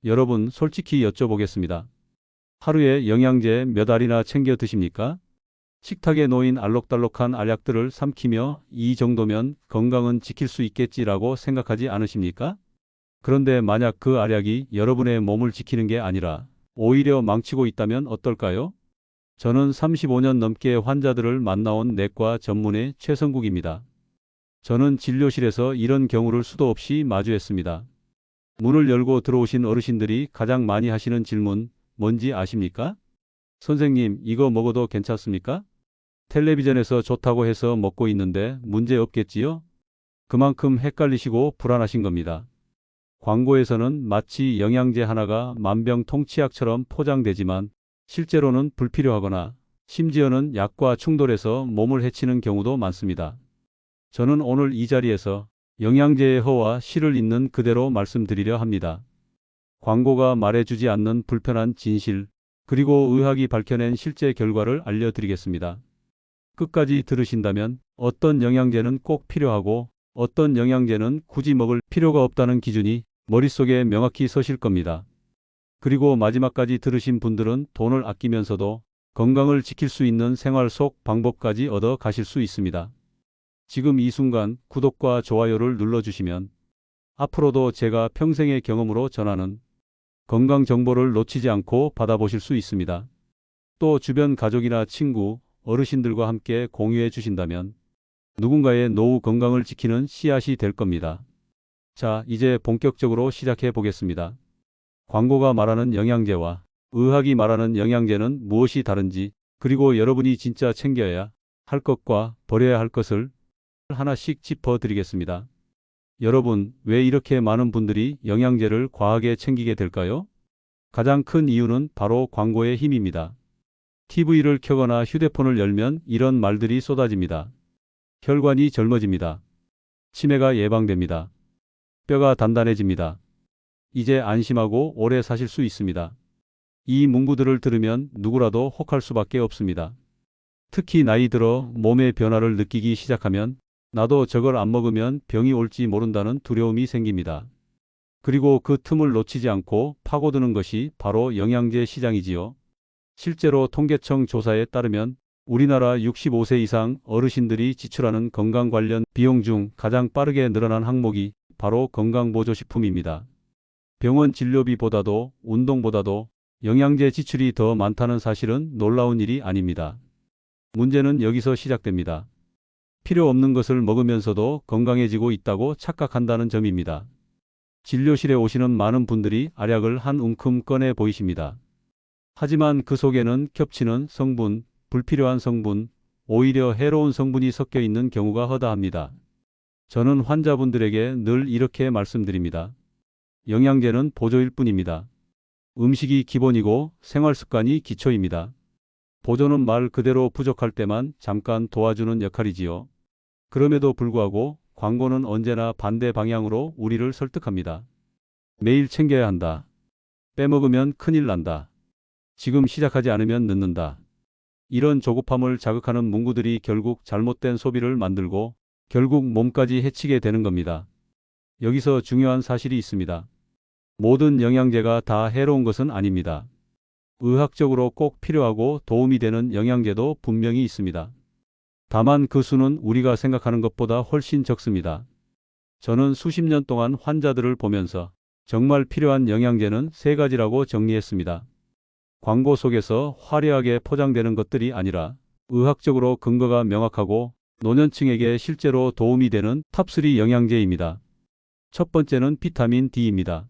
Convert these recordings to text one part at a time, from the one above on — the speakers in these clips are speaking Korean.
여러분, 솔직히 여쭤보겠습니다. 하루에 영양제 몇 알이나 챙겨 드십니까? 식탁에 놓인 알록달록한 알약들을 삼키며 이 정도면 건강은 지킬 수 있겠지라고 생각하지 않으십니까? 그런데 만약 그 알약이 여러분의 몸을 지키는 게 아니라 오히려 망치고 있다면 어떨까요? 저는 35년 넘게 환자들을 만나온 내과 전문의 최성국입니다. 저는 진료실에서 이런 경우를 수도 없이 마주했습니다. 문을 열고 들어오신 어르신들이 가장 많이 하시는 질문, 뭔지 아십니까? 선생님, 이거 먹어도 괜찮습니까? 텔레비전에서 좋다고 해서 먹고 있는데 문제 없겠지요? 그만큼 헷갈리시고 불안하신 겁니다. 광고에서는 마치 영양제 하나가 만병통치약처럼 포장되지만 실제로는 불필요하거나 심지어는 약과 충돌해서 몸을 해치는 경우도 많습니다. 저는 오늘 이 자리에서 영양제의 허와 실을 있는 그대로 말씀드리려 합니다. 광고가 말해주지 않는 불편한 진실, 그리고 의학이 밝혀낸 실제 결과를 알려드리겠습니다. 끝까지 들으신다면 어떤 영양제는 꼭 필요하고 어떤 영양제는 굳이 먹을 필요가 없다는 기준이 머릿속에 명확히 서실 겁니다. 그리고 마지막까지 들으신 분들은 돈을 아끼면서도 건강을 지킬 수 있는 생활 속 방법까지 얻어 가실 수 있습니다. 지금 이 순간 구독과 좋아요를 눌러주시면 앞으로도 제가 평생의 경험으로 전하는 건강 정보를 놓치지 않고 받아보실 수 있습니다. 또 주변 가족이나 친구, 어르신들과 함께 공유해 주신다면 누군가의 노후 건강을 지키는 씨앗이 될 겁니다. 자, 이제 본격적으로 시작해 보겠습니다. 광고가 말하는 영양제와 의학이 말하는 영양제는 무엇이 다른지, 그리고 여러분이 진짜 챙겨야 할 것과 버려야 할 것을 하나씩 짚어드리겠습니다. 여러분, 왜 이렇게 많은 분들이 영양제를 과하게 챙기게 될까요? 가장 큰 이유는 바로 광고의 힘입니다. TV를 켜거나 휴대폰을 열면 이런 말들이 쏟아집니다. 혈관이 젊어집니다. 치매가 예방됩니다. 뼈가 단단해집니다. 이제 안심하고 오래 사실 수 있습니다. 이 문구들을 들으면 누구라도 혹할 수밖에 없습니다. 특히 나이 들어 몸의 변화를 느끼기 시작하면 나도 저걸 안 먹으면 병이 올지 모른다는 두려움이 생깁니다. 그리고 그 틈을 놓치지 않고 파고드는 것이 바로 영양제 시장이지요. 실제로 통계청 조사에 따르면 우리나라 65세 이상 어르신들이 지출하는 건강 관련 비용 중 가장 빠르게 늘어난 항목이 바로 건강보조식품입니다. 병원 진료비보다도 운동보다도 영양제 지출이 더 많다는 사실은 놀라운 일이 아닙니다. 문제는 여기서 시작됩니다. 필요 없는 것을 먹으면서도 건강해지고 있다고 착각한다는 점입니다. 진료실에 오시는 많은 분들이 알약을 한 움큼 꺼내 보이십니다. 하지만 그 속에는 겹치는 성분, 불필요한 성분, 오히려 해로운 성분이 섞여 있는 경우가 허다합니다. 저는 환자분들에게 늘 이렇게 말씀드립니다. 영양제는 보조일 뿐입니다. 음식이 기본이고 생활습관이 기초입니다. 보조는 말 그대로 부족할 때만 잠깐 도와주는 역할이지요. 그럼에도 불구하고 광고는 언제나 반대 방향으로 우리를 설득합니다. 매일 챙겨야 한다. 빼먹으면 큰일 난다. 지금 시작하지 않으면 늦는다. 이런 조급함을 자극하는 문구들이 결국 잘못된 소비를 만들고 결국 몸까지 해치게 되는 겁니다. 여기서 중요한 사실이 있습니다. 모든 영양제가 다 해로운 것은 아닙니다. 의학적으로 꼭 필요하고 도움이 되는 영양제도 분명히 있습니다. 다만 그 수는 우리가 생각하는 것보다 훨씬 적습니다. 저는 수십 년 동안 환자들을 보면서 정말 필요한 영양제는 세 가지라고 정리했습니다. 광고 속에서 화려하게 포장되는 것들이 아니라 의학적으로 근거가 명확하고 노년층에게 실제로 도움이 되는 탑3 영양제입니다. 첫 번째는 비타민 D입니다.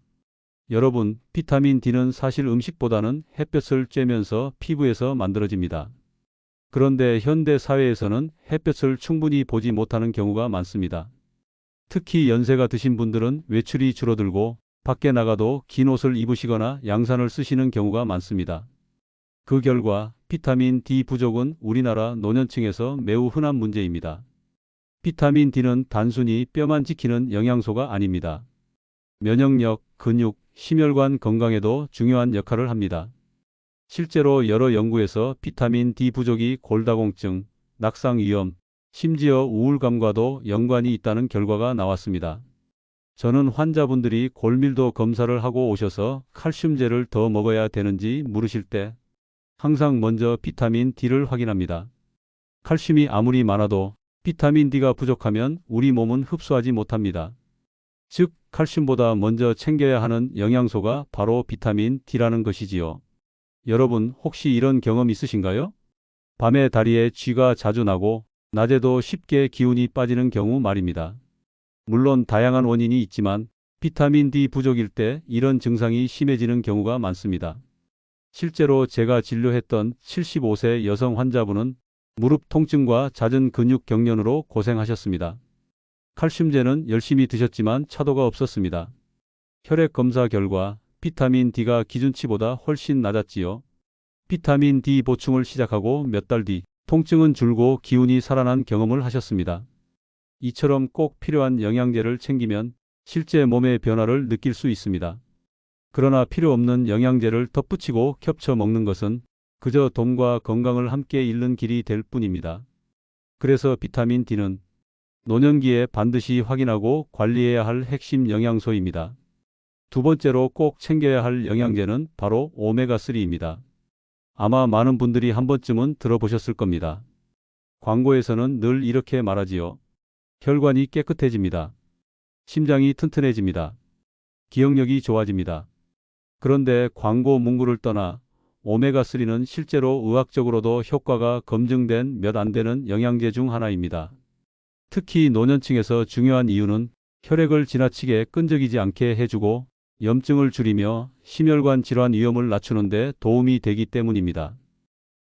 여러분, 비타민 D는 사실 음식보다는 햇볕을 쬐면서 피부에서 만들어집니다. 그런데 현대 사회에서는 햇볕을 충분히 보지 못하는 경우가 많습니다. 특히 연세가 드신 분들은 외출이 줄어들고 밖에 나가도 긴 옷을 입으시거나 양산을 쓰시는 경우가 많습니다. 그 결과 비타민 D 부족은 우리나라 노년층에서 매우 흔한 문제입니다. 비타민 D는 단순히 뼈만 지키는 영양소가 아닙니다. 면역력, 근육, 심혈관 건강에도 중요한 역할을 합니다. 실제로 여러 연구에서 비타민 D 부족이 골다공증, 낙상 위험, 심지어 우울감과도 연관이 있다는 결과가 나왔습니다. 저는 환자분들이 골밀도 검사를 하고 오셔서 칼슘제를 더 먹어야 되는지 물으실 때 항상 먼저 비타민 D를 확인합니다. 칼슘이 아무리 많아도 비타민 D가 부족하면 우리 몸은 흡수하지 못합니다. 즉, 칼슘보다 먼저 챙겨야 하는 영양소가 바로 비타민 D라는 것이지요. 여러분, 혹시 이런 경험 있으신가요? 밤에 다리에 쥐가 자주 나고 낮에도 쉽게 기운이 빠지는 경우 말입니다. 물론 다양한 원인이 있지만 비타민 D 부족일 때 이런 증상이 심해지는 경우가 많습니다. 실제로 제가 진료했던 75세 여성 환자분은 무릎 통증과 잦은 근육 경련으로 고생하셨습니다. 칼슘제는 열심히 드셨지만 차도가 없었습니다. 혈액 검사 결과 비타민 D가 기준치보다 훨씬 낮았지요. 비타민 D 보충을 시작하고 몇 달 뒤 통증은 줄고 기운이 살아난 경험을 하셨습니다. 이처럼 꼭 필요한 영양제를 챙기면 실제 몸의 변화를 느낄 수 있습니다. 그러나 필요 없는 영양제를 덧붙이고 겹쳐 먹는 것은 그저 돈과 건강을 함께 잃는 길이 될 뿐입니다. 그래서 비타민 D는 노년기에 반드시 확인하고 관리해야 할 핵심 영양소입니다. 두 번째로 꼭 챙겨야 할 영양제는 바로 오메가3입니다. 아마 많은 분들이 한 번쯤은 들어보셨을 겁니다. 광고에서는 늘 이렇게 말하지요. 혈관이 깨끗해집니다. 심장이 튼튼해집니다. 기억력이 좋아집니다. 그런데 광고 문구를 떠나 오메가3는 실제로 의학적으로도 효과가 검증된 몇 안 되는 영양제 중 하나입니다. 특히 노년층에서 중요한 이유는 혈액을 지나치게 끈적이지 않게 해주고 염증을 줄이며 심혈관 질환 위험을 낮추는 데 도움이 되기 때문입니다.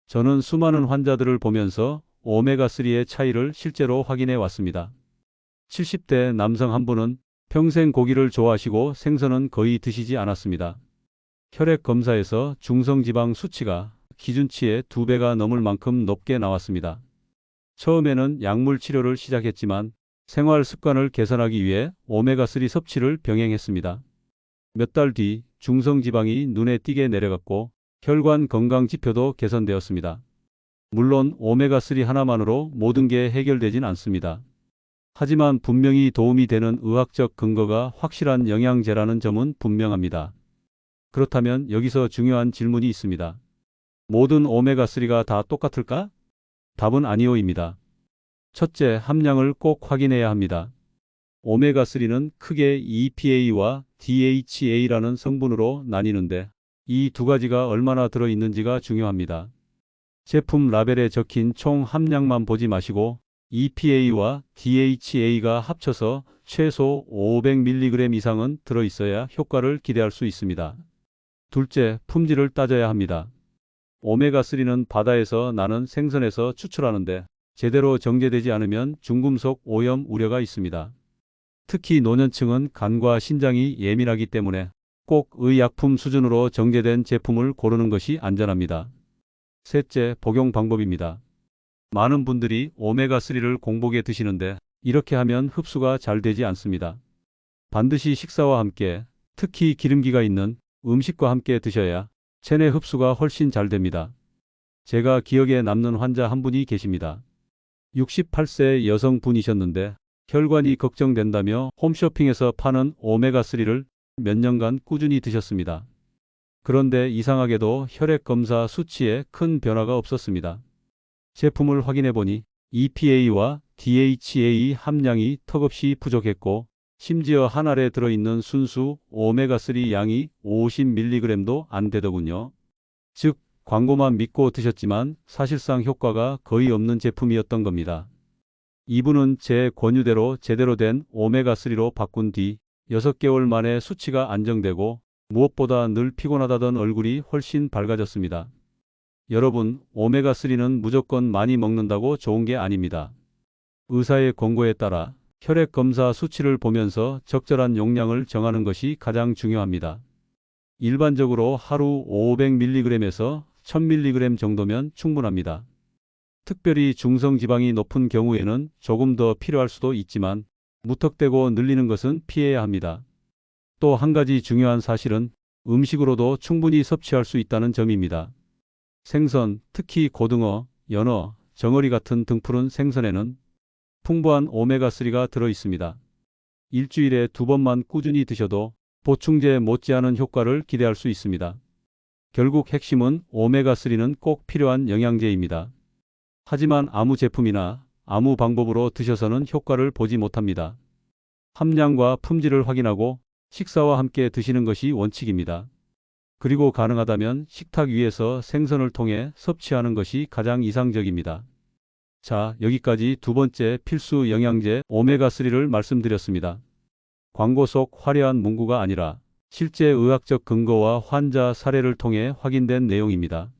저는 수많은 환자들을 보면서 오메가3의 차이를 실제로 확인해 왔습니다. 70대 남성 한 분은 평생 고기를 좋아하시고 생선은 거의 드시지 않았습니다. 혈액 검사에서 중성지방 수치가 기준치의 2배가 넘을 만큼 높게 나왔습니다. 처음에는 약물 치료를 시작했지만 생활 습관을 개선하기 위해 오메가3 섭취를 병행했습니다. 몇 달 뒤 중성지방이 눈에 띄게 내려갔고 혈관 건강 지표도 개선되었습니다. 물론 오메가3 하나만으로 모든 게 해결되진 않습니다. 하지만 분명히 도움이 되는 의학적 근거가 확실한 영양제라는 점은 분명합니다. 그렇다면 여기서 중요한 질문이 있습니다. 모든 오메가3가 다 똑같을까? 답은 아니오입니다. 첫째, 함량을 꼭 확인해야 합니다. 오메가3는 크게 EPA와 DHA라는 성분으로 나뉘는데 이 두 가지가 얼마나 들어있는지가 중요합니다. 제품 라벨에 적힌 총 함량만 보지 마시고 EPA와 DHA가 합쳐서 최소 500mg 이상은 들어있어야 효과를 기대할 수 있습니다. 둘째, 품질을 따져야 합니다. 오메가3는 바다에서 나는 생선에서 추출하는데 제대로 정제되지 않으면 중금속 오염 우려가 있습니다. 특히 노년층은 간과 신장이 예민하기 때문에 꼭 의약품 수준으로 정제된 제품을 고르는 것이 안전합니다. 셋째, 복용 방법입니다. 많은 분들이 오메가3를 공복에 드시는데 이렇게 하면 흡수가 잘 되지 않습니다. 반드시 식사와 함께, 특히 기름기가 있는 음식과 함께 드셔야 체내 흡수가 훨씬 잘 됩니다. 제가 기억에 남는 환자 한 분이 계십니다. 68세 여성분이셨는데 혈관이 걱정된다며 홈쇼핑에서 파는 오메가3를 몇 년간 꾸준히 드셨습니다. 그런데 이상하게도 혈액 검사 수치에 큰 변화가 없었습니다. 제품을 확인해 보니 EPA와 DHA 함량이 턱없이 부족했고 심지어 한 알에 들어있는 순수 오메가3 양이 50mg도 안 되더군요. 즉, 광고만 믿고 드셨지만 사실상 효과가 거의 없는 제품이었던 겁니다. 이분은 제 권유대로 제대로 된 오메가3로 바꾼 뒤 6개월 만에 수치가 안정되고 무엇보다 늘 피곤하다던 얼굴이 훨씬 밝아졌습니다. 여러분, 오메가3는 무조건 많이 먹는다고 좋은 게 아닙니다. 의사의 권고에 따라 혈액 검사 수치를 보면서 적절한 용량을 정하는 것이 가장 중요합니다. 일반적으로 하루 500mg에서 1000mg 정도면 충분합니다. 특별히 중성지방이 높은 경우에는 조금 더 필요할 수도 있지만 무턱대고 늘리는 것은 피해야 합니다. 또 한 가지 중요한 사실은 음식으로도 충분히 섭취할 수 있다는 점입니다. 생선, 특히 고등어, 연어, 정어리 같은 등푸른 생선에는 풍부한 오메가3가 들어 있습니다. 일주일에 2번만 꾸준히 드셔도 보충제 못지않은 효과를 기대할 수 있습니다. 결국 핵심은 오메가3는 꼭 필요한 영양제입니다. 하지만 아무 제품이나 아무 방법으로 드셔서는 효과를 보지 못합니다. 함량과 품질을 확인하고 식사와 함께 드시는 것이 원칙입니다. 그리고 가능하다면 식탁 위에서 생선을 통해 섭취하는 것이 가장 이상적입니다. 자, 여기까지 두 번째 필수 영양제 오메가3를 말씀드렸습니다. 광고 속 화려한 문구가 아니라 실제 의학적 근거와 환자 사례를 통해 확인된 내용입니다.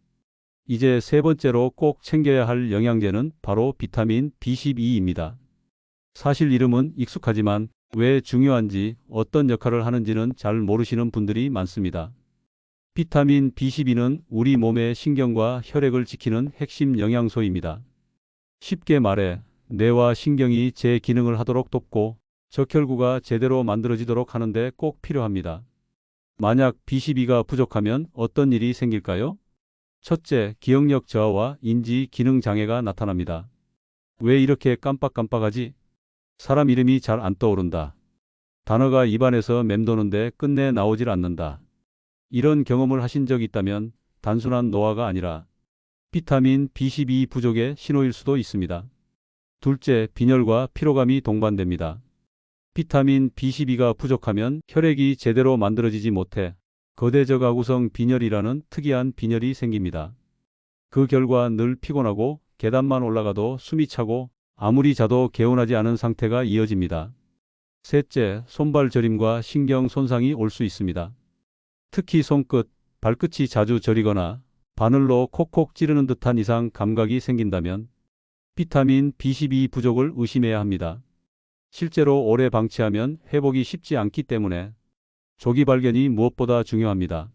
이제 세 번째로 꼭 챙겨야 할 영양제는 바로 비타민 B12입니다. 사실 이름은 익숙하지만 왜 중요한지, 어떤 역할을 하는지는 잘 모르시는 분들이 많습니다. 비타민 B12는 우리 몸의 신경과 혈액을 지키는 핵심 영양소입니다. 쉽게 말해 뇌와 신경이 제 기능을 하도록 돕고 적혈구가 제대로 만들어지도록 하는데 꼭 필요합니다. 만약 B12가 부족하면 어떤 일이 생길까요? 첫째, 기억력 저하와 인지 기능 장애가 나타납니다. 왜 이렇게 깜빡깜빡하지? 사람 이름이 잘 안 떠오른다. 단어가 입안에서 맴도는데 끝내 나오질 않는다. 이런 경험을 하신 적 있다면 단순한 노화가 아니라 비타민 B12 부족의 신호일 수도 있습니다. 둘째, 빈혈과 피로감이 동반됩니다. 비타민 B12가 부족하면 혈액이 제대로 만들어지지 못해 거대저하구성 빈혈이라는 특이한 빈혈이 생깁니다. 그 결과 늘 피곤하고 계단만 올라가도 숨이 차고 아무리 자도 개운하지 않은 상태가 이어집니다. 셋째, 손발 저림과 신경 손상이 올 수 있습니다. 특히 손끝, 발끝이 자주 저리거나 바늘로 콕콕 찌르는 듯한 이상 감각이 생긴다면 비타민 B12 부족을 의심해야 합니다. 실제로 오래 방치하면 회복이 쉽지 않기 때문에 조기 발견이 무엇보다 중요합니다.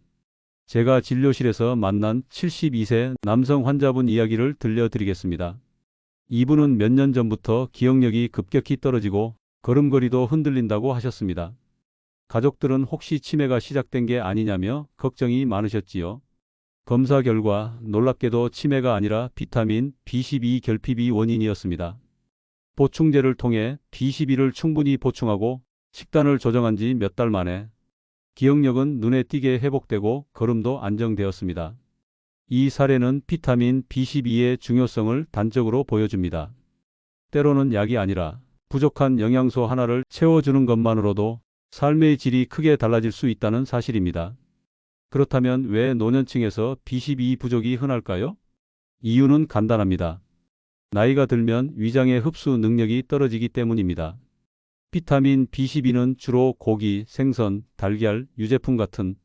제가 진료실에서 만난 72세 남성 환자분 이야기를 들려드리겠습니다. 이분은 몇 년 전부터 기억력이 급격히 떨어지고 걸음걸이도 흔들린다고 하셨습니다. 가족들은 혹시 치매가 시작된 게 아니냐며 걱정이 많으셨지요. 검사 결과 놀랍게도 치매가 아니라 비타민 B12 결핍이 원인이었습니다. 보충제를 통해 B12를 충분히 보충하고 식단을 조정한 지 몇 달 만에 기억력은 눈에 띄게 회복되고 걸음도 안정되었습니다. 이 사례는 비타민 B12의 중요성을 단적으로 보여줍니다. 때로는 약이 아니라 부족한 영양소 하나를 채워주는 것만으로도 삶의 질이 크게 달라질 수 있다는 사실입니다. 그렇다면 왜 노년층에서 B12 부족이 흔할까요? 이유는 간단합니다. 나이가 들면 위장의 흡수 능력이 떨어지기 때문입니다. 비타민 B12는 주로 고기, 생선, 달걀, 유제품 같은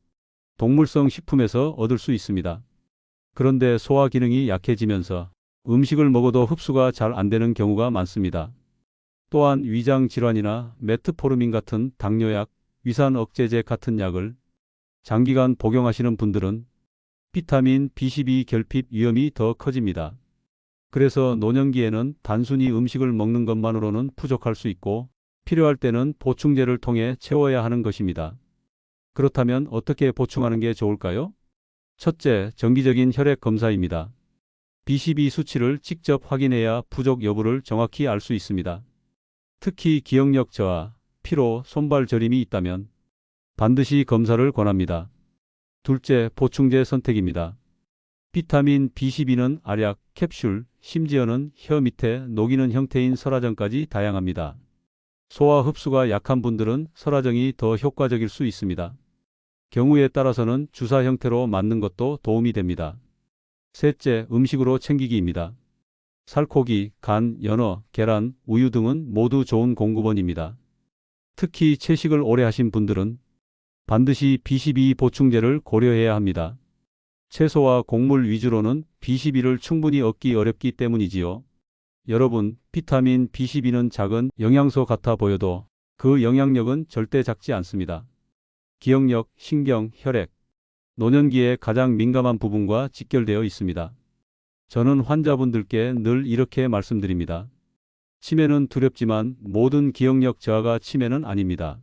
동물성 식품에서 얻을 수 있습니다. 그런데 소화 기능이 약해지면서 음식을 먹어도 흡수가 잘 안 되는 경우가 많습니다. 또한 위장 질환이나 메트포르민 같은 당뇨약, 위산 억제제 같은 약을 장기간 복용하시는 분들은 비타민 B12 결핍 위험이 더 커집니다. 그래서 노년기에는 단순히 음식을 먹는 것만으로는 부족할 수 있고 필요할 때는 보충제를 통해 채워야 하는 것입니다. 그렇다면 어떻게 보충하는 게 좋을까요? 첫째, 정기적인 혈액 검사입니다. B12 수치를 직접 확인해야 부족 여부를 정확히 알 수 있습니다. 특히 기억력 저하, 피로, 손발 저림이 있다면 반드시 검사를 권합니다. 둘째, 보충제 선택입니다. 비타민 B12는 알약, 캡슐, 심지어는 혀 밑에 녹이는 형태인 설화정까지 다양합니다. 소화 흡수가 약한 분들은 설화정이 더 효과적일 수 있습니다. 경우에 따라서는 주사 형태로 맞는 것도 도움이 됩니다. 셋째, 음식으로 챙기기입니다. 살코기, 간, 연어, 계란, 우유 등은 모두 좋은 공급원입니다. 특히 채식을 오래 하신 분들은 반드시 B12 보충제를 고려해야 합니다. 채소와 곡물 위주로는 B12를 충분히 얻기 어렵기 때문이지요. 여러분, 비타민 B12는 작은 영양소 같아 보여도 그 영향력은 절대 작지 않습니다. 기억력, 신경, 혈액, 노년기에 가장 민감한 부분과 직결되어 있습니다. 저는 환자분들께 늘 이렇게 말씀드립니다. 치매는 두렵지만 모든 기억력 저하가 치매는 아닙니다.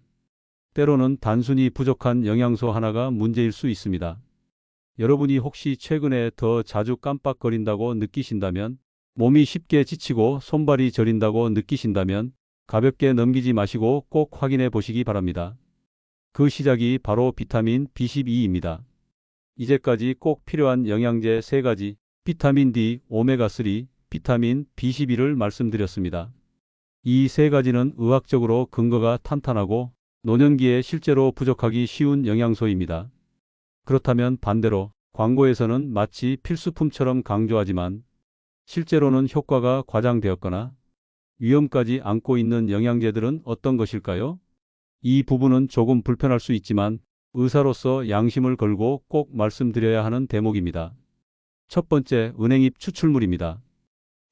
때로는 단순히 부족한 영양소 하나가 문제일 수 있습니다. 여러분이 혹시 최근에 더 자주 깜빡거린다고 느끼신다면, 몸이 쉽게 지치고 손발이 저린다고 느끼신다면 가볍게 넘기지 마시고 꼭 확인해 보시기 바랍니다. 그 시작이 바로 비타민 B12입니다. 이제까지 꼭 필요한 영양제 3가지, 비타민 D, 오메가3, 비타민 B12를 말씀드렸습니다. 이 3가지는 의학적으로 근거가 탄탄하고 노년기에 실제로 부족하기 쉬운 영양소입니다. 그렇다면 반대로 광고에서는 마치 필수품처럼 강조하지만 실제로는 효과가 과장되었거나 위험까지 안고 있는 영양제들은 어떤 것일까요? 이 부분은 조금 불편할 수 있지만 의사로서 양심을 걸고 꼭 말씀드려야 하는 대목입니다. 첫 번째, 은행잎 추출물입니다.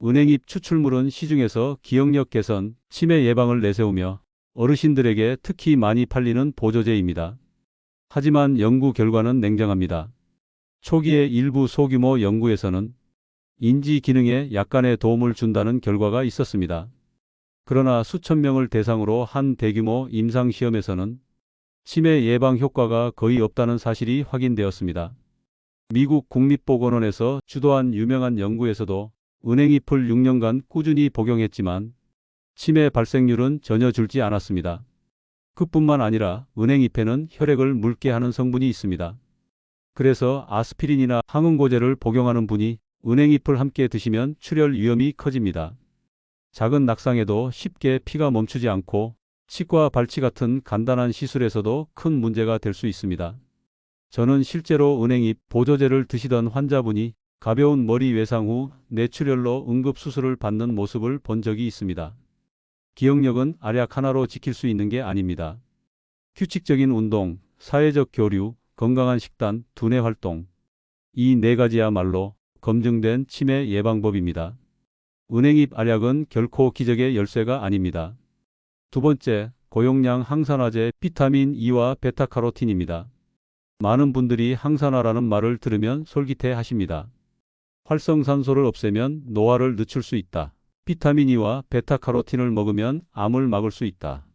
은행잎 추출물은 시중에서 기억력 개선, 치매 예방을 내세우며 어르신들에게 특히 많이 팔리는 보조제입니다. 하지만 연구 결과는 냉정합니다. 초기의 일부 소규모 연구에서는 인지 기능에 약간의 도움을 준다는 결과가 있었습니다. 그러나 수천 명을 대상으로 한 대규모 임상시험에서는 치매 예방 효과가 거의 없다는 사실이 확인되었습니다. 미국 국립보건원에서 주도한 유명한 연구에서도 은행잎을 6년간 꾸준히 복용했지만 치매 발생률은 전혀 줄지 않았습니다. 그뿐만 아니라 은행잎에는 혈액을 묽게 하는 성분이 있습니다. 그래서 아스피린이나 항응고제를 복용하는 분이 은행잎을 함께 드시면 출혈 위험이 커집니다. 작은 낙상에도 쉽게 피가 멈추지 않고 치과 발치 같은 간단한 시술에서도 큰 문제가 될 수 있습니다. 저는 실제로 은행잎 보조제를 드시던 환자분이 가벼운 머리 외상 후 뇌출혈로 응급수술을 받는 모습을 본 적이 있습니다. 기억력은 알약 하나로 지킬 수 있는 게 아닙니다. 규칙적인 운동, 사회적 교류, 건강한 식단, 두뇌 활동. 이 4가지야말로 검증된 치매 예방법입니다. 은행잎 알약은 결코 기적의 열쇠가 아닙니다. 두 번째, 고용량 항산화제 비타민 E와 베타카로틴입니다. 많은 분들이 항산화라는 말을 들으면 솔깃해 하십니다. 활성산소를 없애면 노화를 늦출 수 있다. 비타민 E와 베타카로틴을 먹으면 암을 막을 수 있다.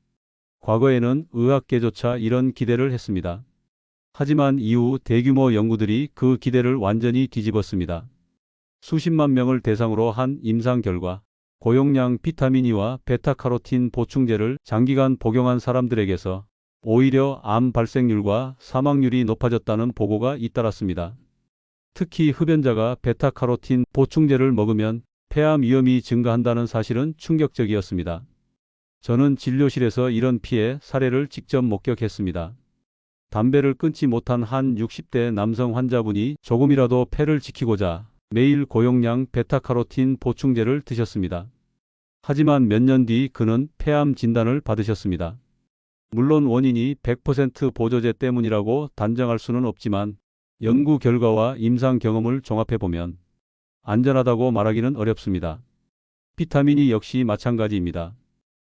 과거에는 의학계조차 이런 기대를 했습니다. 하지만 이후 대규모 연구들이 그 기대를 완전히 뒤집었습니다. 수십만 명을 대상으로 한 임상 결과, 고용량 비타민 E와 베타카로틴 보충제를 장기간 복용한 사람들에게서 오히려 암 발생률과 사망률이 높아졌다는 보고가 잇따랐습니다. 특히 흡연자가 베타카로틴 보충제를 먹으면 폐암 위험이 증가한다는 사실은 충격적이었습니다. 저는 진료실에서 이런 피해 사례를 직접 목격했습니다. 담배를 끊지 못한 한 60대 남성 환자분이 조금이라도 폐를 지키고자 매일 고용량 베타카로틴 보충제를 드셨습니다. 하지만 몇 년 뒤 그는 폐암 진단을 받으셨습니다. 물론 원인이 100% 보조제 때문이라고 단정할 수는 없지만 연구 결과와 임상 경험을 종합해보면 안전하다고 말하기는 어렵습니다. 비타민이 역시 마찬가지입니다.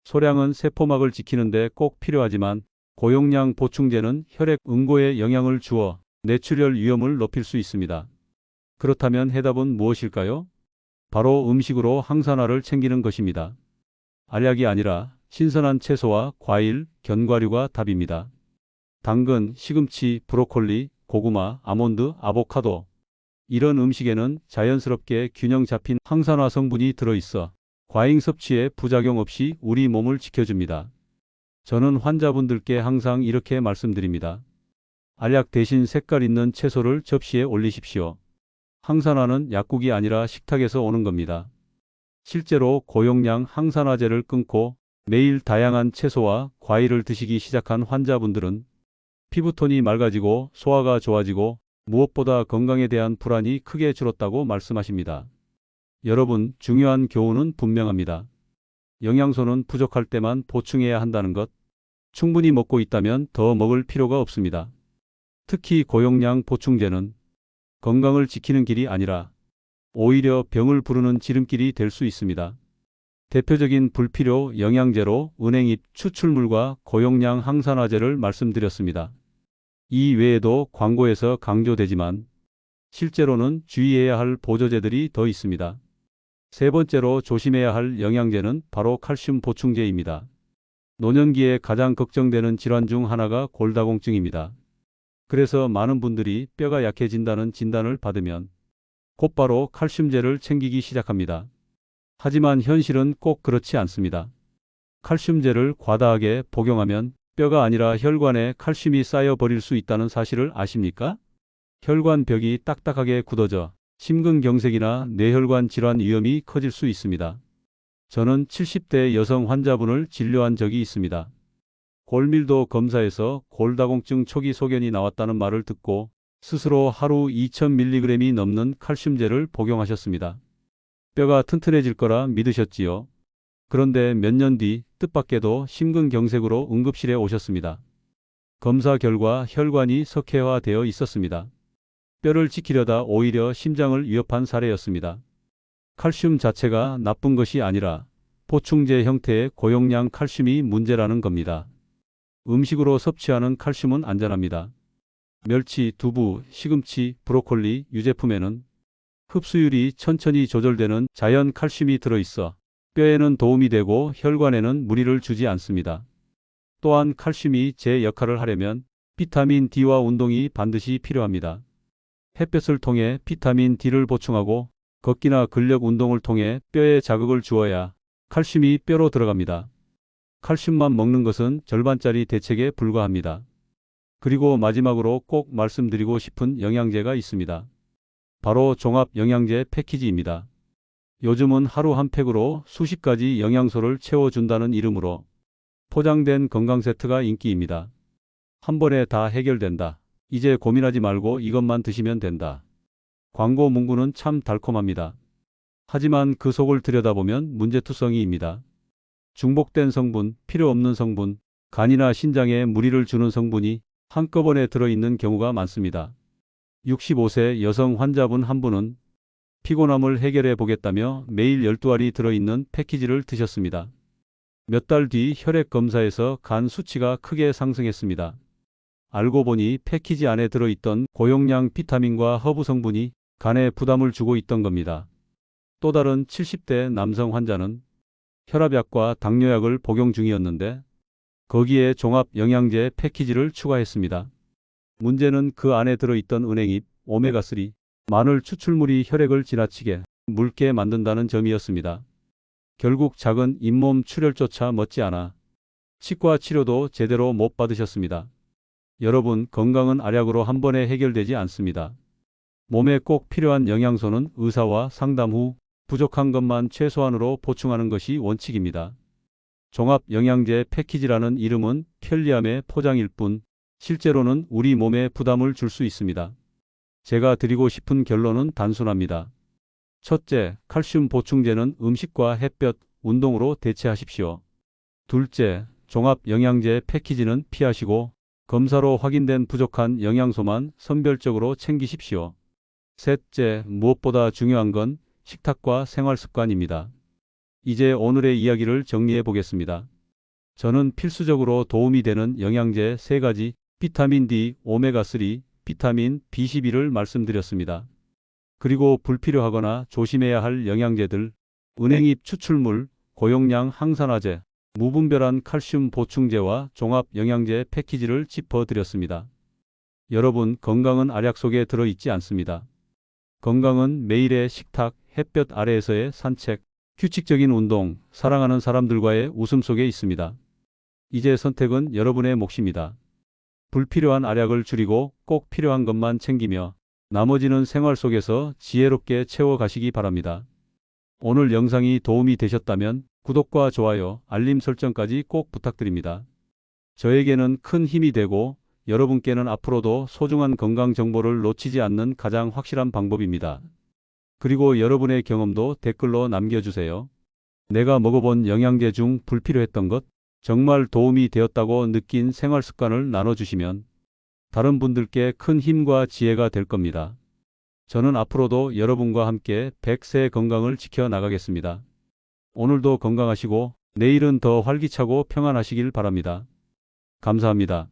소량은 세포막을 지키는데 꼭 필요하지만 고용량 보충제는 혈액 응고에 영향을 주어 뇌출혈 위험을 높일 수 있습니다. 그렇다면 해답은 무엇일까요? 바로 음식으로 항산화를 챙기는 것입니다. 알약이 아니라 신선한 채소와 과일, 견과류가 답입니다. 당근, 시금치, 브로콜리, 고구마, 아몬드, 아보카도. 이런 음식에는 자연스럽게 균형 잡힌 항산화 성분이 들어있어 과잉 섭취에 부작용 없이 우리 몸을 지켜줍니다. 저는 환자분들께 항상 이렇게 말씀드립니다. 알약 대신 색깔 있는 채소를 접시에 올리십시오. 항산화는 약국이 아니라 식탁에서 오는 겁니다. 실제로 고용량 항산화제를 끊고 매일 다양한 채소와 과일을 드시기 시작한 환자분들은 피부톤이 맑아지고 소화가 좋아지고 무엇보다 건강에 대한 불안이 크게 줄었다고 말씀하십니다. 여러분, 중요한 교훈은 분명합니다. 영양소는 부족할 때만 보충해야 한다는 것. 충분히 먹고 있다면 더 먹을 필요가 없습니다. 특히 고용량 보충제는 건강을 지키는 길이 아니라 오히려 병을 부르는 지름길이 될 수 있습니다. 대표적인 불필요 영양제로 은행잎 추출물과 고용량 항산화제를 말씀드렸습니다. 이 외에도 광고에서 강조되지만 실제로는 주의해야 할 보조제들이 더 있습니다. 세 번째로 조심해야 할 영양제는 바로 칼슘 보충제입니다. 노년기에 가장 걱정되는 질환 중 하나가 골다공증입니다. 그래서 많은 분들이 뼈가 약해진다는 진단을 받으면 곧바로 칼슘제를 챙기기 시작합니다. 하지만 현실은 꼭 그렇지 않습니다. 칼슘제를 과다하게 복용하면 뼈가 아니라 혈관에 칼슘이 쌓여 버릴 수 있다는 사실을 아십니까? 혈관 벽이 딱딱하게 굳어져 심근경색이나 뇌혈관 질환 위험이 커질 수 있습니다. 저는 70대 여성 환자분을 진료한 적이 있습니다. 골밀도 검사에서 골다공증 초기 소견이 나왔다는 말을 듣고 스스로 하루 2000mg이 넘는 칼슘제를 복용하셨습니다. 뼈가 튼튼해질 거라 믿으셨지요. 그런데 몇 년 뒤 뜻밖에도 심근경색으로 응급실에 오셨습니다. 검사 결과 혈관이 석회화되어 있었습니다. 뼈를 지키려다 오히려 심장을 위협한 사례였습니다. 칼슘 자체가 나쁜 것이 아니라 보충제 형태의 고용량 칼슘이 문제라는 겁니다. 음식으로 섭취하는 칼슘은 안전합니다. 멸치, 두부, 시금치, 브로콜리, 유제품에는 흡수율이 천천히 조절되는 자연 칼슘이 들어있어 뼈에는 도움이 되고 혈관에는 무리를 주지 않습니다. 또한 칼슘이 제 역할을 하려면 비타민 D와 운동이 반드시 필요합니다. 햇볕을 통해 비타민 D를 보충하고 걷기나 근력 운동을 통해 뼈에 자극을 주어야 칼슘이 뼈로 들어갑니다. 칼슘만 먹는 것은 절반짜리 대책에 불과합니다. 그리고 마지막으로 꼭 말씀드리고 싶은 영양제가 있습니다. 바로 종합 영양제 패키지입니다. 요즘은 하루 한 팩으로 수십 가지 영양소를 채워준다는 이름으로 포장된 건강 세트가 인기입니다. 한 번에 다 해결된다. 이제 고민하지 말고 이것만 드시면 된다. 광고 문구는 참 달콤합니다. 하지만 그 속을 들여다보면 문제투성이입니다. 중복된 성분, 필요 없는 성분, 간이나 신장에 무리를 주는 성분이 한꺼번에 들어있는 경우가 많습니다. 65세 여성 환자분 한 분은 피곤함을 해결해 보겠다며 매일 12알이 들어있는 패키지를 드셨습니다. 몇 달 뒤 혈액 검사에서 간 수치가 크게 상승했습니다. 알고 보니 패키지 안에 들어있던 고용량 비타민과 허브 성분이 간에 부담을 주고 있던 겁니다. 또 다른 70대 남성 환자는 혈압약과 당뇨약을 복용 중이었는데 거기에 종합 영양제 패키지를 추가했습니다. 문제는 그 안에 들어있던 은행잎, 오메가3, 마늘 추출물이 혈액을 지나치게 묽게 만든다는 점이었습니다. 결국 작은 잇몸 출혈조차 멋지않아 치과 치료도 제대로 못 받으셨습니다. 여러분, 건강은 알약으로 한 번에 해결되지 않습니다. 몸에 꼭 필요한 영양소는 의사와 상담 후 부족한 것만 최소한으로 보충하는 것이 원칙입니다. 종합 영양제 패키지라는 이름은 편리함의 포장일 뿐 실제로는 우리 몸에 부담을 줄 수 있습니다. 제가 드리고 싶은 결론은 단순합니다. 첫째, 칼슘 보충제는 음식과 햇볕, 운동으로 대체하십시오. 둘째, 종합 영양제 패키지는 피하시고 검사로 확인된 부족한 영양소만 선별적으로 챙기십시오. 셋째, 무엇보다 중요한 건 식탁과 생활습관입니다. 이제 오늘의 이야기를 정리해 보겠습니다. 저는 필수적으로 도움이 되는 영양제 3가지, 비타민 D, 오메가3, 비타민 B12를 말씀드렸습니다. 그리고 불필요하거나 조심해야 할 영양제들, 은행잎 추출물, 고용량 항산화제, 무분별한 칼슘 보충제와 종합 영양제 패키지를 짚어드렸습니다. 여러분, 건강은 알약 속에 들어있지 않습니다. 건강은 매일의 식탁, 햇볕 아래에서의 산책, 규칙적인 운동, 사랑하는 사람들과의 웃음 속에 있습니다. 이제 선택은 여러분의 몫입니다. 불필요한 알약을 줄이고 꼭 필요한 것만 챙기며 나머지는 생활 속에서 지혜롭게 채워가시기 바랍니다. 오늘 영상이 도움이 되셨다면 구독과 좋아요, 알림 설정까지 꼭 부탁드립니다. 저에게는 큰 힘이 되고 여러분께는 앞으로도 소중한 건강 정보를 놓치지 않는 가장 확실한 방법입니다. 그리고 여러분의 경험도 댓글로 남겨주세요. 내가 먹어본 영양제 중 불필요했던 것, 정말 도움이 되었다고 느낀 생활 습관을 나눠주시면 다른 분들께 큰 힘과 지혜가 될 겁니다. 저는 앞으로도 여러분과 함께 100세 건강을 지켜나가겠습니다. 오늘도 건강하시고 내일은 더 활기차고 평안하시길 바랍니다. 감사합니다.